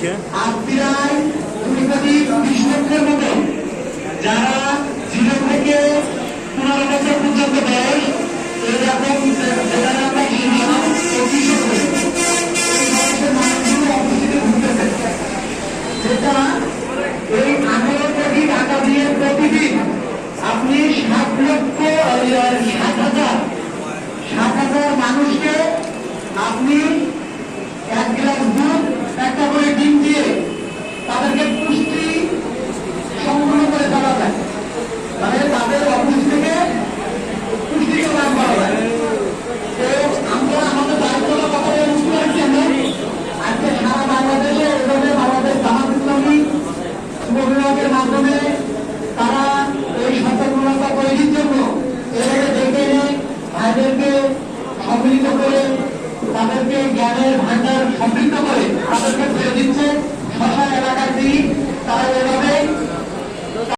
দেখে প্রায় 20 লক্ষের মতো যারা 0 থেকে 15 বছর পর্যন্ত বয়স এরকম যেখানে আমরা যেটা এই 18 কোটি টাকা দিয়ে প্রতিদিন আপনি 7,000 মানুষকে আপনি 1 গ্লাস দুধ একটা করে ডিম দিয়ে তাদেরকে পুষ্টি সম্পূর্ণ করে দেওয়া যায়, মানে তাদের অফিস থেকে পুষ্টিকে লাভ করা যায়। তো আমরা আমাদের দায়িত্বটা কথা বুঝতে পারছি আমরা আজকে সারা বাংলাদেশে এভাবে বাংলাদেশ জামাত ইসলামী যুব বিভাগের মাধ্যমে তারা এই সচেতনতা তৈরির জন্য এভাবে ডেকে এনে ভাইদেরকে সম্মিলিত করে তাদেরকে জ্ঞানের ভান্ডার সমৃদ্ধ করে তাদেরকে ছেড়ে দিচ্ছে শশা এলাকার দিক